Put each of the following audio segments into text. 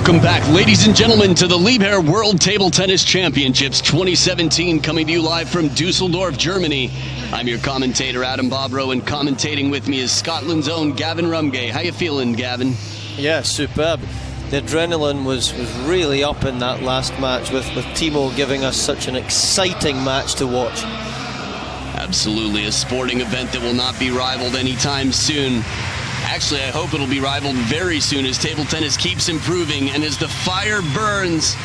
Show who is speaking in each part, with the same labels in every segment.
Speaker 1: Welcome back, ladies and gentlemen, to the Liebherr World Table Tennis Championships 2017, coming to you live from Dusseldorf, Germany. I'm your commentator, Adam Bobrow, and commentating with me is Scotland's own Gavin Rumgay. How you feeling, Gavin?
Speaker 2: Yeah, superb. The adrenaline was really up in that last match, with Timo giving us such an exciting match to watch.
Speaker 1: Absolutely, a sporting event that will not be rivaled anytime soon. Actually, I hope it'll be rivaled very soon as table tennis keeps improving and as the fire burns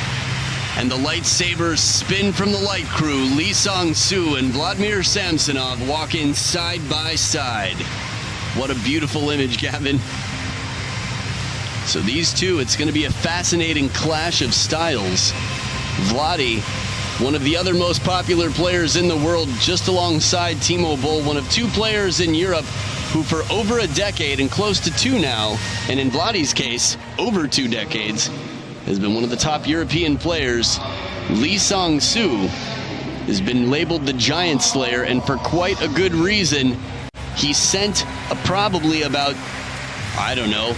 Speaker 1: and the lightsabers spin from the light crew. Lee Sangsu and Vladimir Samsonov walk in side by side. What a beautiful image, Gavin. So these two, it's going to be a fascinating clash of styles. Vladdy, one of the other most popular players in the world, just alongside Timo Boll, one of two players in Europe who for over a decade and close to two now, and in Vladdy's case, over 2 decades, has been one of the top European players. Lee Sangsu has been labeled the Giant Slayer, and for quite a good reason. He sent probably about, I don't know,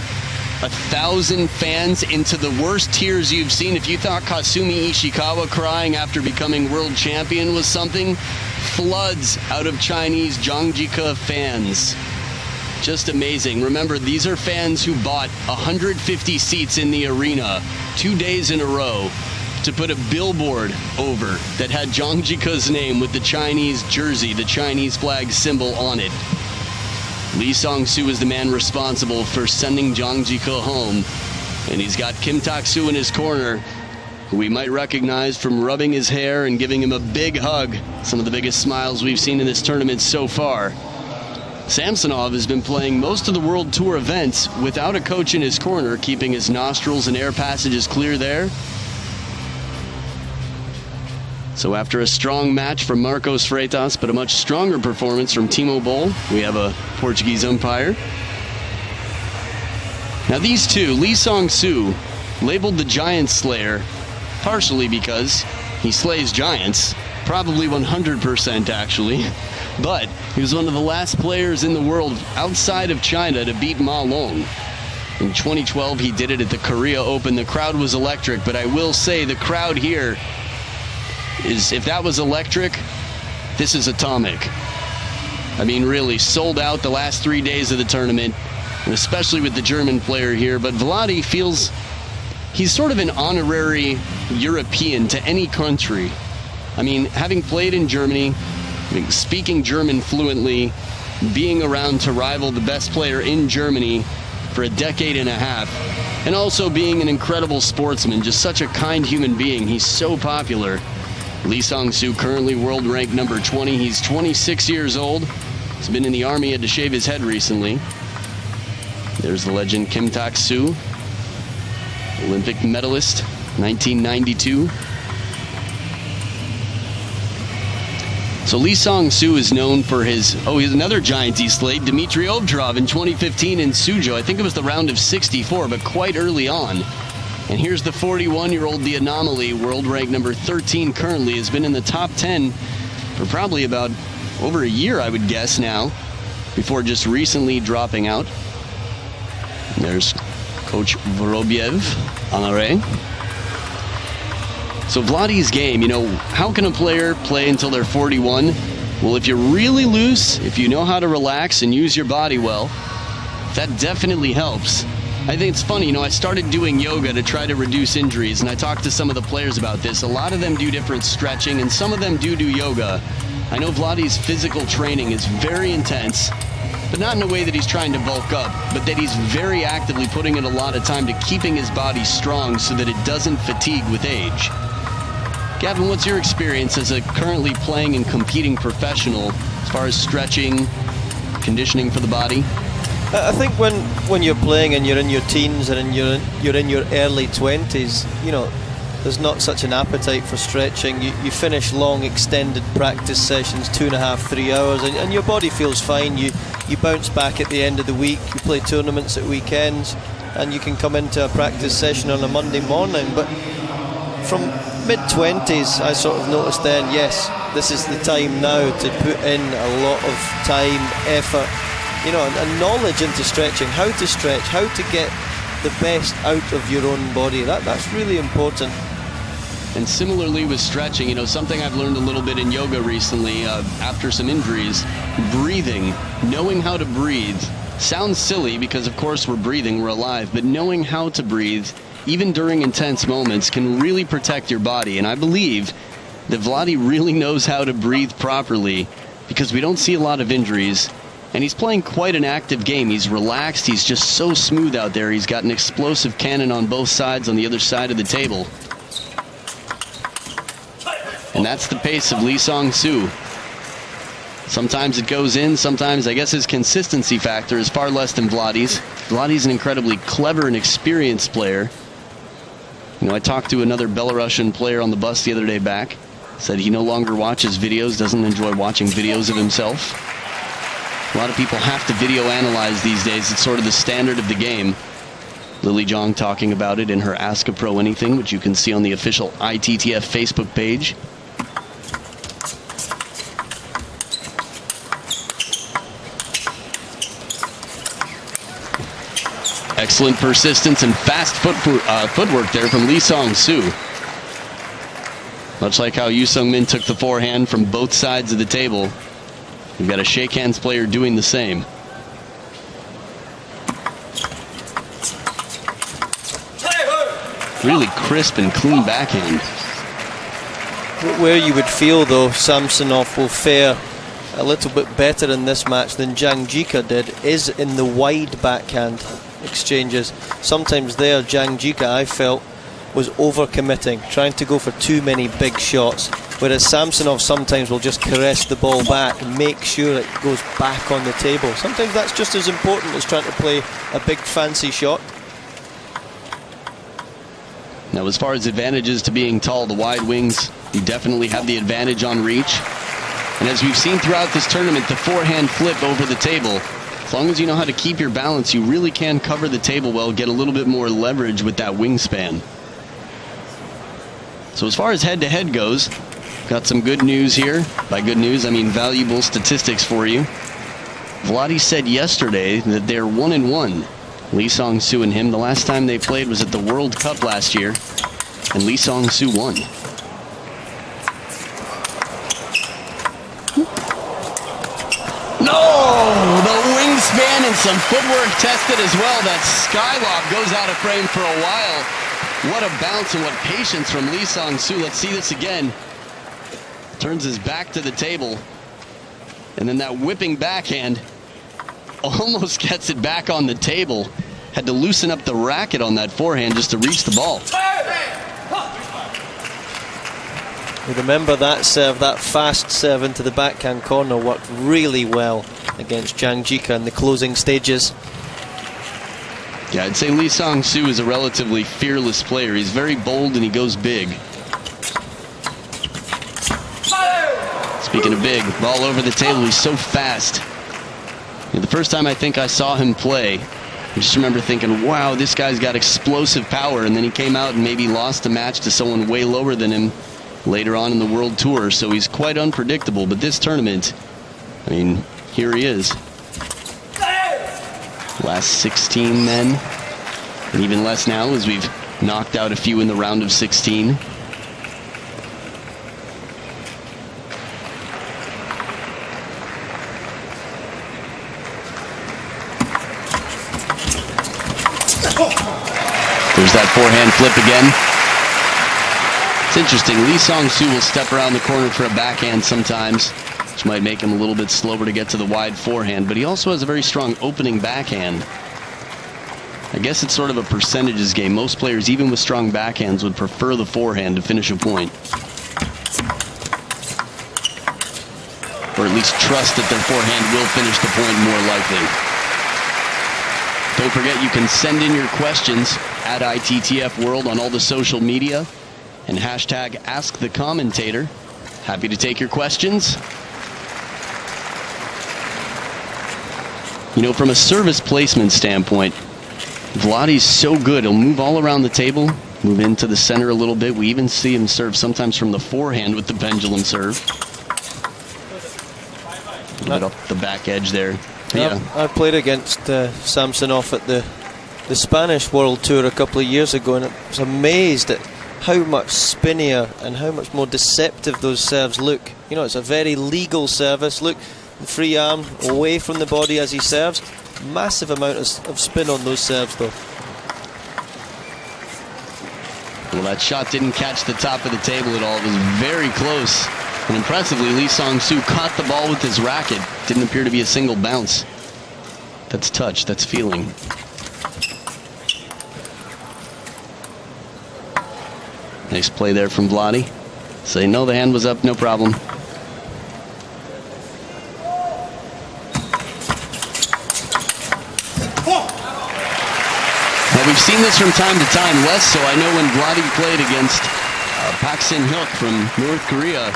Speaker 1: 1,000 fans into the worst tears you've seen. If you thought Kasumi Ishikawa crying after becoming world champion was something, floods out of Chinese Zhangjiakou fans. Just amazing. Remember, these are fans who bought 150 seats in the arena 2 days in a row to put a billboard over that had Zhangjiakou's name with the Chinese jersey, the Chinese flag symbol on it. Lee Sangsu is the man responsible for sending Zhangjiakou home, and he's got Kim Tak-soo in his corner, who we might recognize from rubbing his hair and giving him a big hug. Some of the biggest smiles we've seen in this tournament so far. Samsonov has been playing most of the World Tour events without a coach in his corner, keeping his nostrils and air passages clear there. So after a strong match from Marcos Freitas, but a much stronger performance from Timo Boll, we have a Portuguese umpire. Now these two, Lee Sangsu, labeled the Giant Slayer, partially because he slays giants, probably 100% actually, but he was one of the last players in the world outside of China to beat Ma Long. In 2012, he did it at the Korea Open. The crowd was electric, but I will say the crowd here is, if that was electric, this is atomic. I mean, really, sold out the last 3 days of the tournament, and especially with the German player here. But Vladdy feels he's sort of an honorary European to any country. I mean, having played in Germany, speaking German fluently, being around to rival the best player in Germany for a decade and a half, and also being an incredible sportsman, just such a kind human being. He's so popular. Lee Sangsu, currently world ranked number 20. He's 26 years old. He's been in the army, had to shave his head recently. There's the legend Kim Tak-soo, Olympic medalist, 1992. So Lee Sangsu is known for his, he's another giant he slayed, Dmitry Ovtcharov in 2015 in Suzhou. I think it was the round of 64, but quite early on. And here's the 41-year-old, the anomaly, world ranked number 13 currently, has been in the top 10 for probably about over a year, I would guess now, before just recently dropping out. And there's Coach Vorobiev, Anare. So Vladdy's game, how can a player play until they're 41? Well, if you're really loose, if you know how to relax and use your body well, that definitely helps. I think it's funny, I started doing yoga to try to reduce injuries, and I talked to some of the players about this. A lot of them do different stretching, and some of them do yoga. I know Vladdy's physical training is very intense, but not in a way that he's trying to bulk up, but that he's very actively putting in a lot of time to keeping his body strong so that it doesn't fatigue with age. Gavin, what's your experience as a currently playing and competing professional as far as stretching, conditioning for the body?
Speaker 2: I think when you're playing and you're in your teens and you're in your early 20s, there's not such an appetite for stretching. You finish long extended practice sessions, 2.5, 3 hours, and your body feels fine. You bounce back at the end of the week, you play tournaments at weekends, and you can come into a practice session on a Monday morning. But from mid-20s, I sort of noticed then, yes, this is the time now to put in a lot of time, effort, and knowledge into stretching, how to stretch, how to get the best out of your own body. That's really important.
Speaker 1: And similarly with stretching, you know, something I've learned a little bit in yoga recently after some injuries, breathing, knowing how to breathe. Sounds silly because, of course, we're breathing, we're alive, but knowing how to breathe, even during intense moments, can really protect your body. And I believe that Vladi really knows how to breathe properly because we don't see a lot of injuries. And he's playing quite an active game. He's relaxed. He's just so smooth out there. He's got an explosive cannon on both sides on the other side of the table. And that's the pace of Lee Sangsu. Sometimes it goes in, sometimes I guess his consistency factor is far less than Vladi's. Vladi's an incredibly clever and experienced player. You know, I talked to another Belarusian player on the bus the other day back. Said he no longer watches videos, doesn't enjoy watching videos of himself. A lot of people have to video analyze these days. It's sort of the standard of the game. Lily Zhang talking about it in her Ask a Pro Anything, which you can see on the official ITTF Facebook page. Excellent persistence and fast footwork there from Lee Sangsu. Much like how Yu Sung-min took the forehand from both sides of the table, we've got a shake hands player doing the same. Really crisp and clean backhand.
Speaker 2: Where you would feel, though, Samsonov will fare a little bit better in this match than Jang Jika did is in the wide backhand exchanges. Sometimes there, Jang Jika, I felt, was overcommitting, trying to go for too many big shots, whereas Samsonov sometimes will just caress the ball back and make sure it goes back on the table. Sometimes that's just as important as trying to play a big fancy shot.
Speaker 1: Now, as far as advantages to being tall, the wide wings, you definitely have the advantage on reach. And as we've seen throughout this tournament, the forehand flip over the table, as long as you know how to keep your balance, you really can cover the table well, get a little bit more leverage with that wingspan. So as far as head-to-head goes, got some good news here. By good news, I mean valuable statistics for you. Vladi said yesterday that they're 1-1. Lee Sangsu and him, the last time they played was at the World Cup last year, and Lee Sangsu won. No! The wingspan and some footwork tested as well. That skylob goes out of frame for a while. What a bounce and what patience from Lee Sangsu. Let's see this again. Turns his back to the table. And then that whipping backhand almost gets it back on the table. Had to loosen up the racket on that forehand just to reach the ball.
Speaker 2: Remember that serve, that fast serve into the backhand corner worked really well against Jang Jika in the closing stages.
Speaker 1: Yeah, I'd say Lee Sangsu is a relatively fearless player. He's very bold and he goes big. Speaking of big, ball over the table, he's so fast. The first time I think I saw him play, I just remember thinking, wow, this guy's got explosive power, and then he came out and maybe lost a match to someone way lower than him later on in the World Tour, so he's quite unpredictable. But this tournament, I mean, here he is. Last 16 men, and even less now as we've knocked out a few in the round of 16. There's that forehand flip again. It's interesting, Lee Sangsu will step around the corner for a backhand sometimes, which might make him a little bit slower to get to the wide forehand, but he also has a very strong opening backhand. I guess it's sort of a percentages game. Most players, even with strong backhands, would prefer the forehand to finish a point. Or at least trust that their forehand will finish the point more likely. Don't forget, you can send in your questions at ITTF World on all the social media and hashtag #AskTheCommentator. Happy to take your questions. You know, from a service placement standpoint, Vladi's so good. He'll move all around the table, move into the center a little bit. We even see him serve sometimes from the forehand with the pendulum serve. A little bit up the back edge there. Yeah.
Speaker 2: I played against Samsonov at the Spanish World Tour a couple of years ago, and I was amazed at how much spinnier and how much more deceptive those serves look. You know, it's a very legal service. Look, the free arm away from the body as he serves. Massive amount of spin on those serves, though.
Speaker 1: Well, that shot didn't catch the top of the table at all. It was very close. And impressively, Lee Sangsu caught the ball with his racket. Didn't appear to be a single bounce. That's touch, that's feeling. Nice play there from Vladi. Say no, the hand was up, no problem. Now, we've seen this from time to time, less so. I know when Vladi played against Pak Sin-hyuk from North Korea,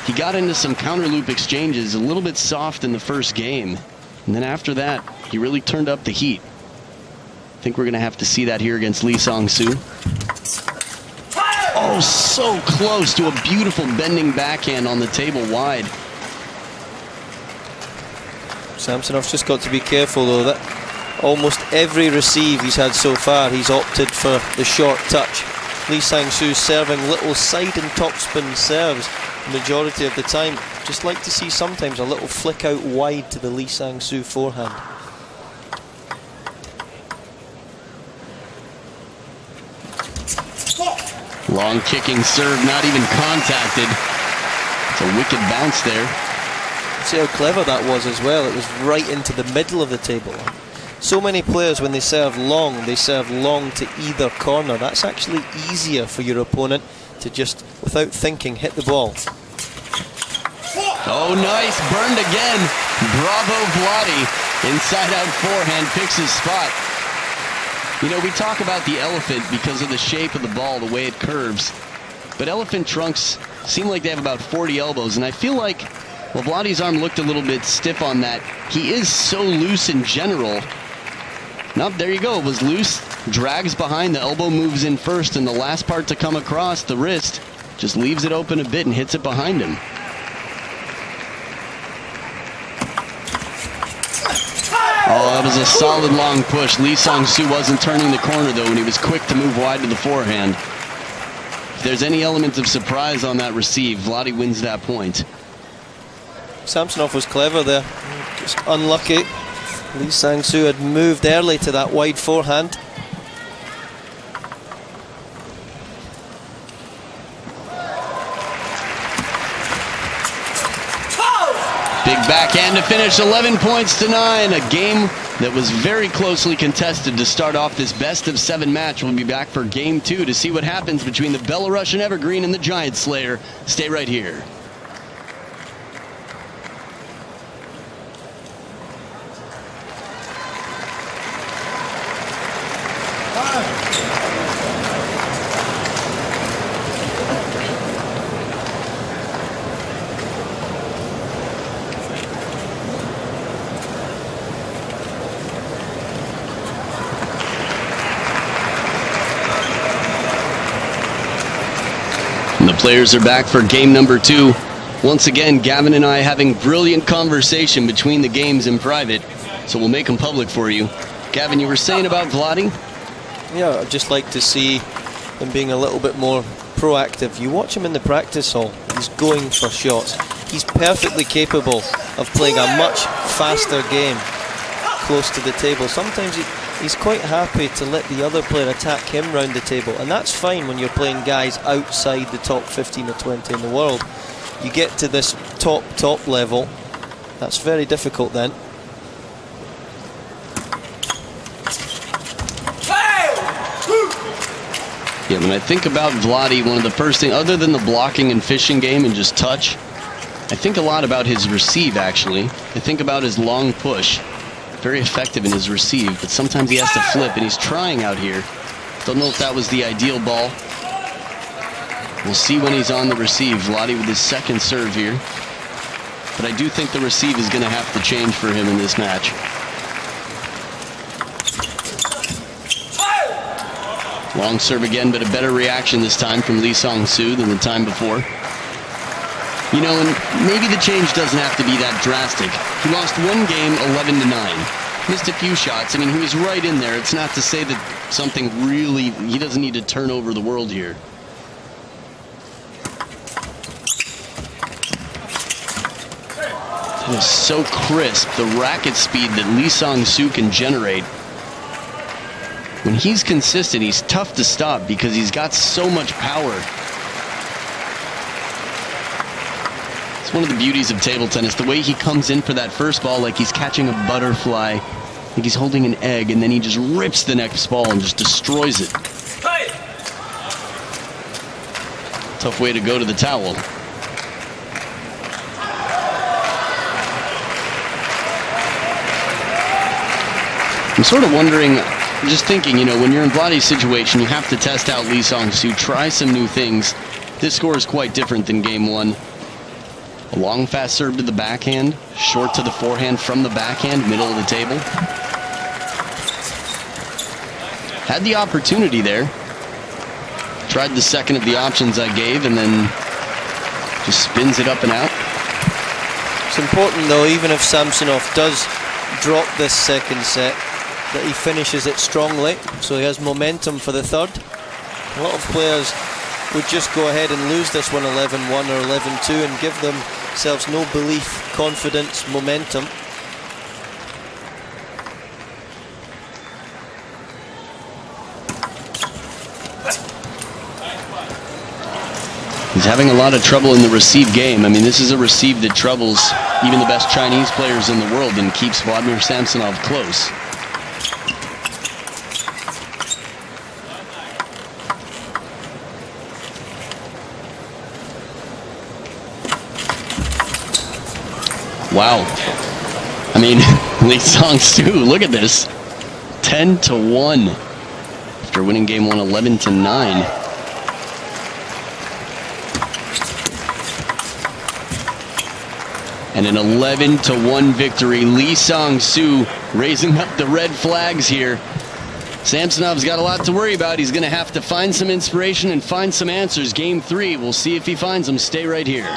Speaker 1: he got into some counter loop exchanges, a little bit soft in the first game. And then after that, he really turned up the heat. I think we're going to have to see that here against Lee Sangsu. Oh, so close to a beautiful bending backhand on the table wide.
Speaker 2: Samsonov's just got to be careful, though. That almost every receive he's had so far, he's opted for the short touch. Lee Sangsu serving little side and topspin serves the majority of the time. Just like to see sometimes a little flick out wide to the Lee Sangsu forehand.
Speaker 1: Long kicking serve, not even contacted. It's a wicked bounce there.
Speaker 2: See how clever that was as well. It was right into the middle of the table. So many players, when they serve long to either corner. That's actually easier for your opponent to just, without thinking, hit the ball.
Speaker 1: Oh, nice. Burned again. Bravo, Vladi. Inside out forehand, picks his spot. You know, we talk about the elephant because of the shape of the ball, the way it curves. But elephant trunks seem like they have about 40 elbows. And I feel like, well, Vladi's arm looked a little bit stiff on that. He is so loose in general. Nope, there you go. It was loose. Drags behind. The elbow moves in first. And the last part to come across, the wrist, just leaves it open a bit and hits it behind him. Oh, that was a solid long push. Lee Sangsu wasn't turning the corner, though, and he was quick to move wide to the forehand. If there's any element of surprise on that receive, Vladi wins that point.
Speaker 2: Samsonov was clever there. Just unlucky. Lee Sangsu had moved early to that wide forehand.
Speaker 1: Big backhand to finish, 11 points to 9. A game that was very closely contested to start off this best-of-7 match. We'll be back for Game 2 to see what happens between the Belarusian Evergreen and the Giant Slayer. Stay right here. The players are back for game number 2. Once again, Gavin and I having brilliant conversation between the games in private, so we'll make them public for you. Gavin, you were saying about Vladi?
Speaker 2: Yeah, I'd just like to see him being a little bit more proactive. You watch him in the practice hall, he's going for shots. He's perfectly capable of playing a much faster game close to the table. Sometimes he's quite happy to let the other player attack him round the table, and that's fine when you're playing guys outside the top 15 or 20 in the world. You get to this top level, that's very difficult then.
Speaker 1: Yeah, when I think about Vladi, one of the first things, other than the blocking and fishing game and just touch, I think a lot about his receive, actually. I think about his long push. Very effective in his receive, but sometimes he has to flip, and he's trying out here. Don't know if that was the ideal ball. We'll see when he's on the receive. Vladi with his second serve here. But I do think the receive is going to have to change for him in this match. Long serve again, but a better reaction this time from Lee Sangsu than the time before. You know, and maybe the change doesn't have to be that drastic. He lost one game 11-9. Missed a few shots. I mean, he was right in there. It's not to say that something really... He doesn't need to turn over the world here. It was so crisp. The racket speed that Lee Sangsu can generate. When he's consistent, he's tough to stop because he's got so much power. It's one of the beauties of table tennis. The way he comes in for that first ball like he's catching a butterfly, like he's holding an egg, and then he just rips the next ball and just destroys it. Tough way to go to the towel. I'm sort of wondering, just thinking, you know, when you're in Vladdy's situation, you have to test out Lee Sangsu, try some new things. This score is quite different than game one. A long, fast serve to the backhand, short to the forehand from the backhand, middle of the table. Had the opportunity there. Tried the second of the options I gave, and then just spins it up and out.
Speaker 2: It's important, though, even if Samsonov does drop this second set, that he finishes it strongly, so he has momentum for the third. A lot of players would just go ahead and lose this one 11-1 or 11-2 and give themselves no belief, confidence, momentum.
Speaker 1: He's having a lot of trouble in the receive game. I mean, this is a receive that troubles even the best Chinese players in the world and keeps Vladimir Samsonov close. Wow. I mean, Lee Sangsu, look at this. 10-1 after winning game one 11-9. And an 11-1 victory. Lee Sangsu raising up the red flags here. Samsonov's got a lot to worry about. He's going to have to find some inspiration and find some answers. Game three, we'll see if he finds them. Stay right here.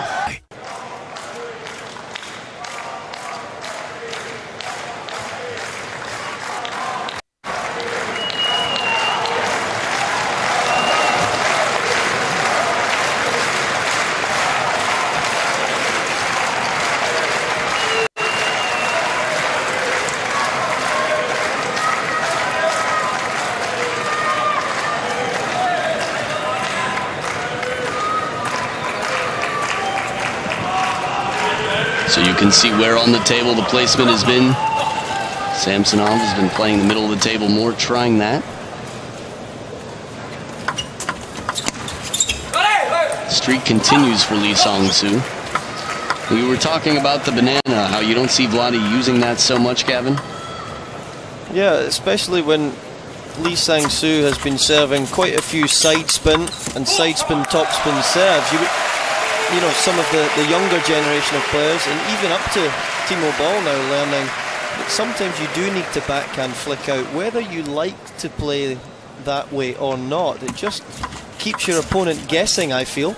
Speaker 1: So you can see where on the table the placement has been. Samsonov has been playing the middle of the table more, trying that. Streak continues for Lee Sangsu. We were talking about the banana, how you don't see Vladdy using that so much, Gavin.
Speaker 2: Yeah, especially when Lee Sangsu has been serving quite a few side spin and side spin topspin serves. You know, some of the younger generation of players, and even up to Timo Ball now, learning that sometimes you do need to backhand flick out, whether you like to play that way or not. It just keeps your opponent guessing, I feel.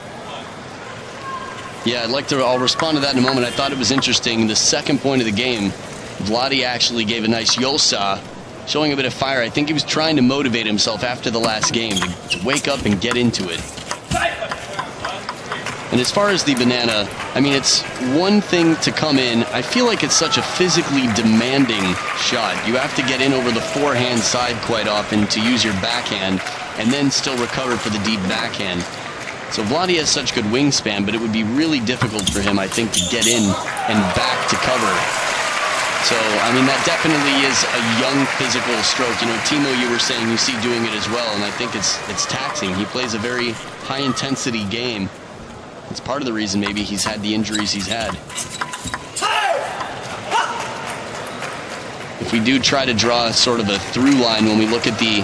Speaker 1: Yeah, I'll respond to that in a moment. I thought it was interesting. The second point of the game, Vladdy actually gave a nice yosa, showing a bit of fire. I think he was trying to motivate himself after the last game to wake up and get into it. And as far as the banana, I mean, it's one thing to come in. I feel like it's such a physically demanding shot. You have to get in over the forehand side quite often to use your backhand and then still recover for the deep backhand. So Vladdy has such good wingspan, but it would be really difficult for him, I think, to get in and back to cover. So, I mean, that definitely is a young physical stroke. You know, Timo, you were saying you see doing it as well, and I think it's taxing. He plays a very high-intensity game. It's part of the reason maybe he's had the injuries he's had. If we do try to draw sort of a through line when we look at the,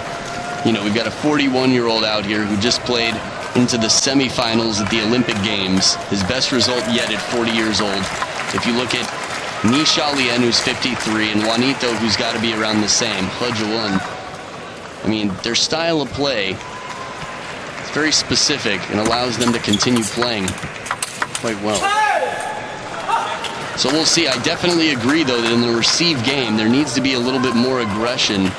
Speaker 1: you know, we've got a 41-year-old out here who just played into the semifinals at the Olympic Games. His best result yet at 40 years old. If you look at Nisha Lien, who's 53, and Juanito, who's got to be around the same, Hudjawun. I mean, their style of play, very specific and allows them to continue playing quite well. So we'll see. I definitely agree, though, that in the receive game, there needs to be a little bit more aggression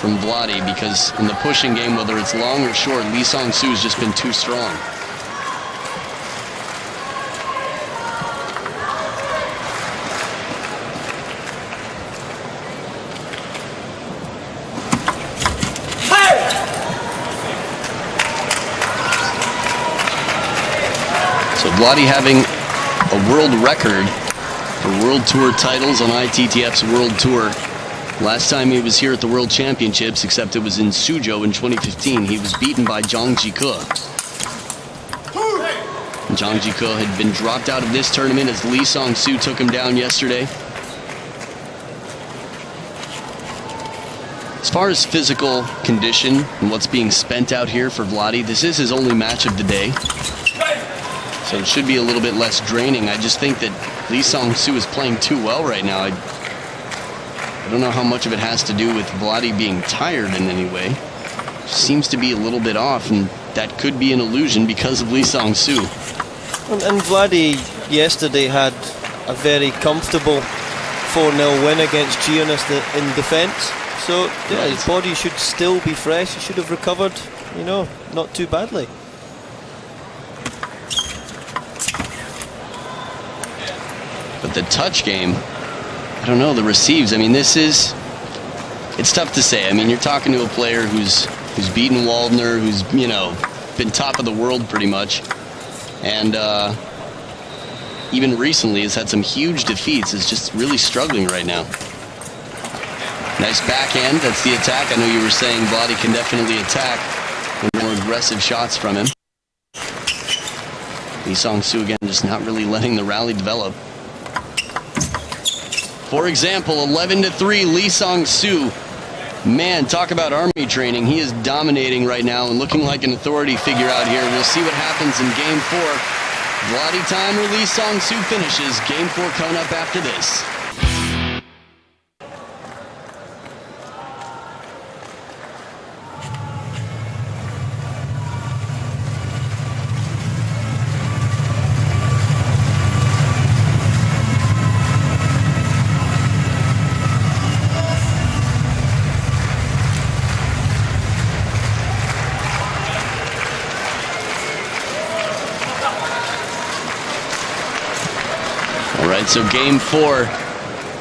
Speaker 1: from Vladi, because in the pushing game, whether it's long or short, Lee Sangsu has just been too strong. So Vladi having a world record for World Tour titles on ITTF's World Tour. Last time he was here at the World Championships, except it was in Suzhou in 2015, he was beaten by Zhang Jike. Zhang Jike had been dropped out of this tournament as Lee Sangsu took him down yesterday. As far as physical condition and what's being spent out here for Vladi, this is his only match of the day. So it should be a little bit less draining. I just think that Lee Sangsu is playing too well right now. I don't know how much of it has to do with Vladi being tired in any way. Seems to be a little bit off, and that could be an illusion because of Lee Sangsu.
Speaker 2: And Vladi yesterday had a very comfortable 4-0 win against Giannis in defence. So yeah, his body should still be fresh. He should have recovered, you know, not too badly.
Speaker 1: But the touch game, I don't know, the receives, I mean, it's tough to say. I mean, you're talking to a player who's beaten Waldner, who's, you know, been top of the world pretty much, and even recently has had some huge defeats, is just really struggling right now. Nice backhand, that's the attack. I know you were saying Vladi can definitely attack with more aggressive shots from him. Lee Sangsu again just not really letting the rally develop. For example, 11-3, Lee Sangsu. Man, talk about army training. He is dominating right now and looking like an authority figure out here. We'll see what happens in Game 4. Vladi time or Lee Sangsu finishes. Game 4 coming up after this. So Game 4,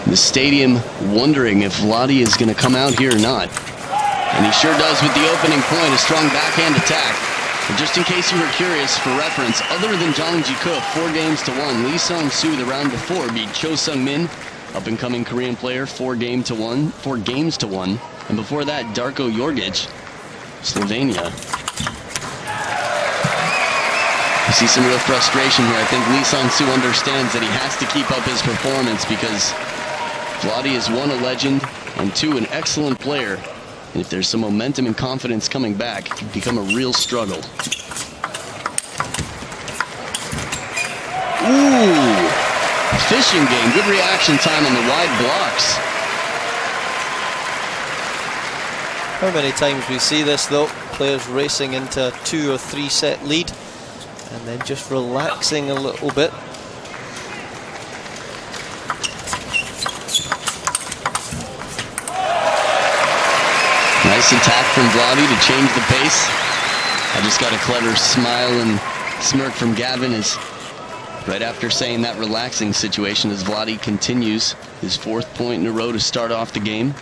Speaker 1: the stadium wondering if Vladi is going to come out here or not. And he sure does with the opening point, a strong backhand attack. And just in case you were curious, for reference, other than Zhang Jike, 4-1, Lee Sangsu the round before beat Cho Sung-min, up-and-coming Korean player, 4 games to 1. And before that, Darko Jorgic, Slovenia. I see some real frustration here. I think Lee Sangsu understands that he has to keep up his performance because Vladi is 1, a legend, and 2, an excellent player. And if there's some momentum and confidence coming back, it can become a real struggle. Ooh! Fishing game. Good reaction time on the wide blocks.
Speaker 2: How many times we see this, though? Players racing into a 2 or 3 set lead, and then just relaxing a little bit.
Speaker 1: Nice attack from Vladi to change the pace. I just got a clever smile and smirk from Gavin as right after saying that relaxing situation as Vladi continues his 4th point in a row to start off the game.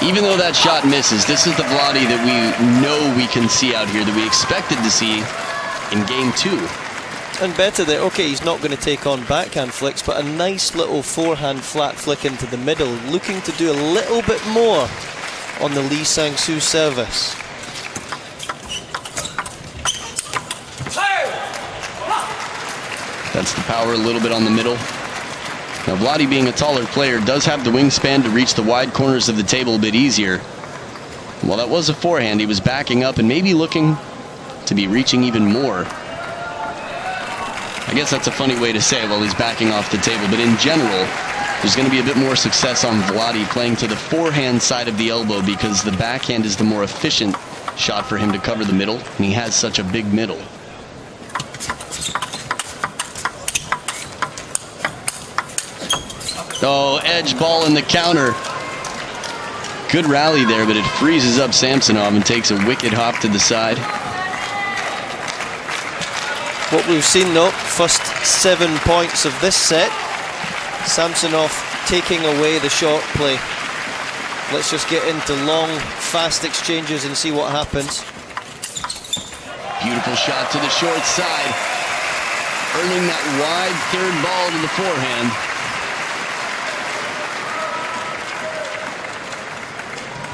Speaker 1: Even though that shot misses, this is the Vladi that we know we can see out here, that we expected to see in Game 2.
Speaker 2: And better that, okay, he's not going to take on backhand flicks, but a nice little forehand flat flick into the middle, looking to do a little bit more on the Lee Sangsu service.
Speaker 1: That's the power a little bit on the middle. Now, Vladi, being a taller player, does have the wingspan to reach the wide corners of the table a bit easier. While that was a forehand, he was backing up and maybe looking to be reaching even more. I guess that's a funny way to say it while he's backing off the table, but in general, there's going to be a bit more success on Vladi playing to the forehand side of the elbow because the backhand is the more efficient shot for him to cover the middle, and he has such a big middle. Oh, edge ball in the counter. Good rally there, but it freezes up Samsonov and takes a wicked hop to the side.
Speaker 2: What we've seen though, first 7 points of this set, Samsonov taking away the short play. Let's just get into long, fast exchanges and see what happens.
Speaker 1: Beautiful shot to the short side, earning that wide third ball to the forehand.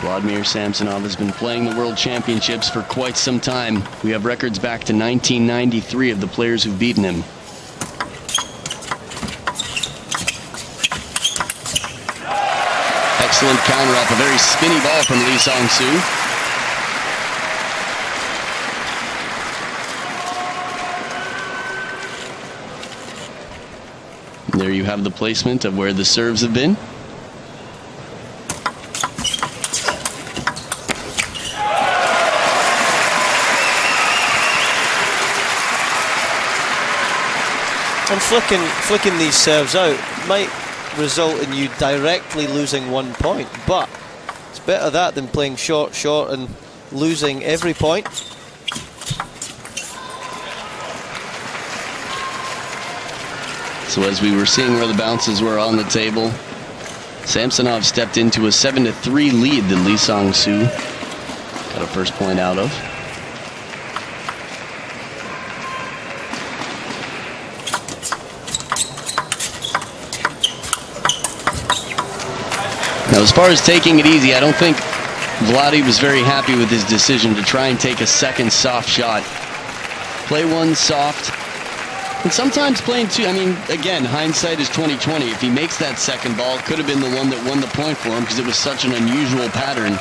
Speaker 1: Vladimir Samsonov has been playing the World Championships for quite some time. We have records back to 1993 of the players who've beaten him. Excellent counter off a very spinny ball from Lee Sangsu. There you have the placement of where the serves have been.
Speaker 2: And flicking these serves out might result in you directly losing 1 point, but it's better that than playing short and losing every point.
Speaker 1: So as we were seeing where the bounces were on the table, Samsonov stepped into a 7-3 lead that Lee Sangsu got a first point out of. Now, as far as taking it easy, I don't think Vladdy was very happy with his decision to try and take a second soft shot. Play one soft, and sometimes playing two. I mean, again, hindsight is 20/20. If he makes that second ball, could have been the one that won the point for him because it was such an unusual pattern.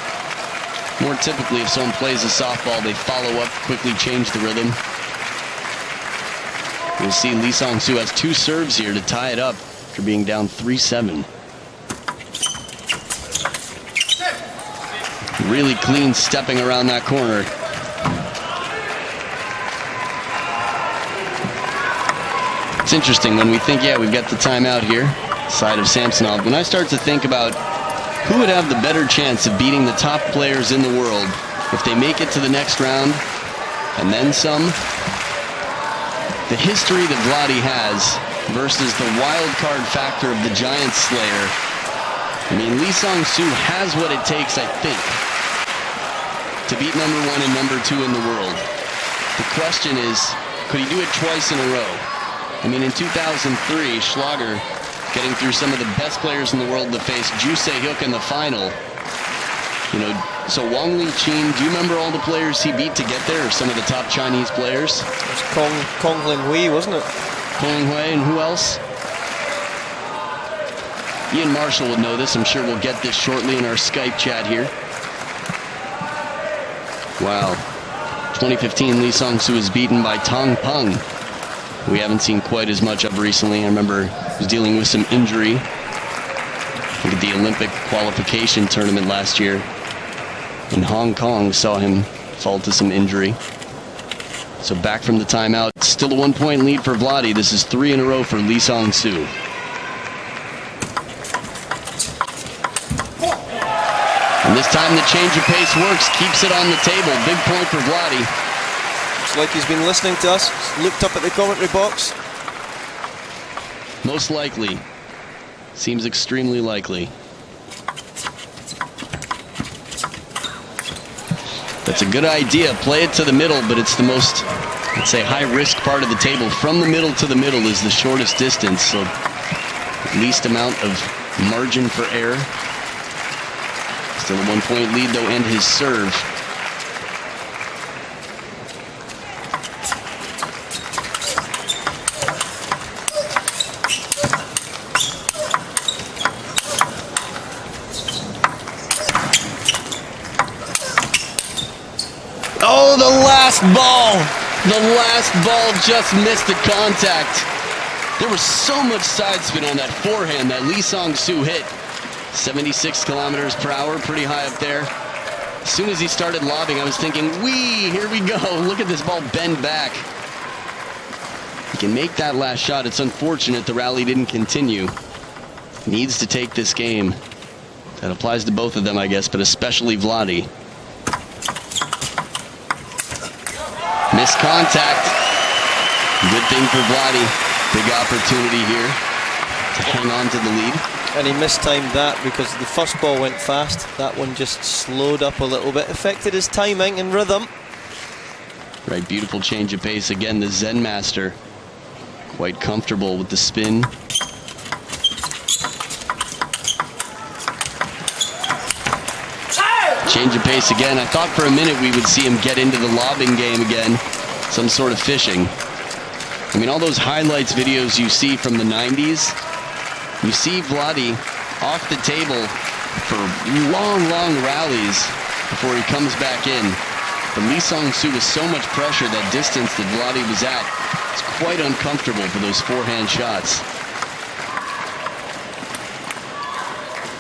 Speaker 1: More typically, if someone plays a softball, they follow up, quickly change the rhythm. You'll see Lee Sangsu has 2 serves here to tie it up after being down 3-7. Really clean stepping around that corner. It's interesting when we think, yeah, we've got the timeout here, side of Samsonov. When I start to think about who would have the better chance of beating the top players in the world if they make it to the next round and then some, the history that Vladdy has versus the wild card factor of the giant slayer. I mean, Lee Sangsu has what it takes, I think, to beat number 1 and number 2 in the world. The question is, could he do it twice in a row? I mean, in 2003, Schlager getting through some of the best players in the world to face Ju Se-hyuk in the final. You know, so Wang Li-chin, do you remember all the players he beat to get there, or some of the top Chinese players?
Speaker 2: It was Kong Lin-hui, wasn't it?
Speaker 1: Kong Lin-hui, and who else? Ian Marshall would know this. I'm sure we'll get this shortly in our Skype chat here. Wow. 2015, Lee Sangsu was beaten by Tong Peng. We haven't seen quite as much of recently. I remember he was dealing with some injury. I think at the Olympic qualification tournament last year in Hong Kong, saw him fall to some injury. So back from the timeout, still a 1-point lead for Vladdy. This is 3 in a row for Lee Sangsu. And this time the change of pace works, keeps it on the table. Big point for Vladdy.
Speaker 2: It's like he's been listening to us, looked up at the commentary box.
Speaker 1: Most likely. Seems extremely likely. That's a good idea. Play it to the middle, but it's the most, let's say, high-risk part of the table. From the middle to the middle is the shortest distance, so least amount of margin for error. Still a 1-point lead, though, and his serve. Oh, the last ball! The last ball just missed the contact. There was so much side spin on that forehand that Lee Sangsu hit. 76 kilometers per hour, pretty high up there. As soon as he started lobbing, I was thinking, wee, here we go. Look at this ball bend back. He can make that last shot. It's unfortunate the rally didn't continue. Needs to take this game. That applies to both of them, I guess, but especially Vladi. Missed contact. Good thing for Vladi. Big opportunity here to hang on to the lead.
Speaker 2: And he mistimed that because the first ball went fast. That one just slowed up a little bit, affected his timing and rhythm.
Speaker 1: Right, beautiful change of pace. Again, the Zen master. Quite comfortable with the spin. Change of pace again. I thought for a minute we would see him get into the lobbing game again. Some sort of fishing. I mean, all those highlights videos you see from the 90s, you see Vladi off the table for long, long rallies before he comes back in. But Lee Sangsu with so much pressure, that distance that Vladi was at, it's quite uncomfortable for those forehand shots.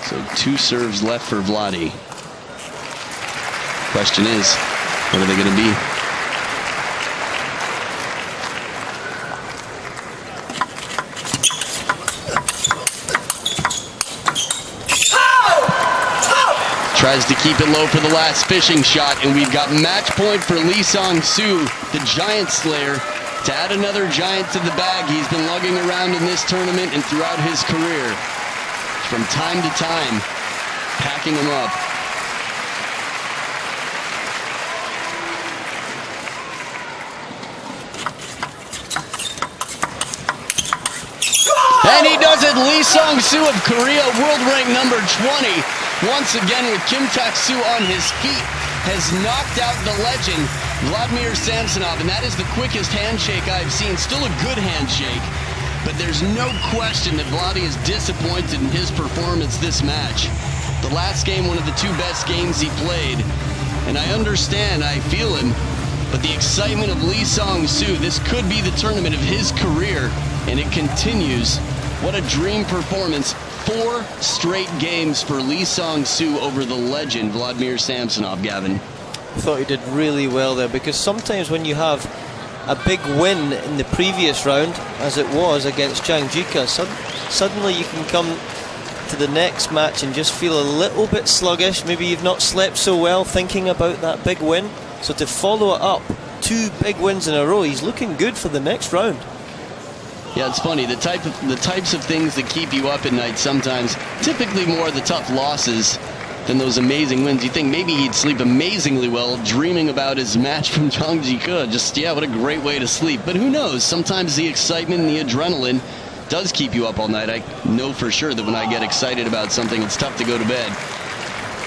Speaker 1: So 2 serves left for Vladi. Question is, what are they going to be? Tries to keep it low for the last fishing shot, and we've got match point for Lee Sangsu, the giant slayer, to add another giant to the bag he's been lugging around in this tournament and throughout his career. From time to time, packing him up. And he does it! Lee Sangsu of Korea, world rank number 20. Once again, with Kim Tak-soo on his feet, has knocked out the legend, Vladimir Samsonov, and that is the quickest handshake I've seen. Still a good handshake, but there's no question that Vladi is disappointed in his performance this match. The last game, one of the 2 best games he played, and I understand, I feel him, but the excitement of Lee Sangsu, this could be the tournament of his career, and it continues. What a dream performance. 4 straight games for Lee Sangsu over the legend Vladimir Samsonov, Gavin.
Speaker 2: I thought he did really well there, because sometimes when you have a big win in the previous round, as it was against Zhang Jika, suddenly you can come to the next match and just feel a little bit sluggish. Maybe you've not slept so well thinking about that big win. So to follow it up, 2 big wins in a row, he's looking good for the next round.
Speaker 1: Yeah, it's funny, the types of things that keep you up at night sometimes, typically more the tough losses than those amazing wins. You think maybe he'd sleep amazingly well dreaming about his match from Zhang Jika. Just, yeah, what a great way to sleep. But who knows, sometimes the excitement and the adrenaline does keep you up all night. I know for sure that when I get excited about something, it's tough to go to bed.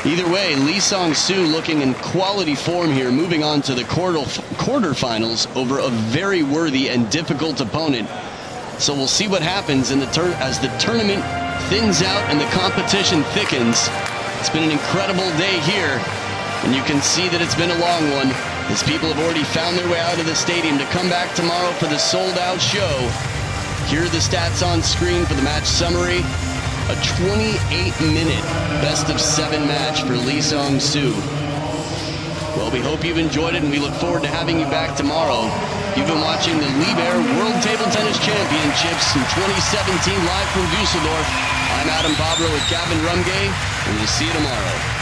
Speaker 1: Either way, Lee Sangsu looking in quality form here, moving on to the quarterfinals over a very worthy and difficult opponent. So we'll see what happens in as the tournament thins out and the competition thickens. It's been an incredible day here, and you can see that it's been a long one, as people have already found their way out of the stadium to come back tomorrow for the sold-out show. Here are the stats on screen for the match summary. A 28-minute best-of-7 match for Lee Sangsu. Well, we hope you've enjoyed it, and we look forward to having you back tomorrow. You've been watching the Liebherr World Table Tennis Championships in 2017 live from Dusseldorf. I'm Adam Bobrow with Gavin Rumgay, and we'll see you tomorrow.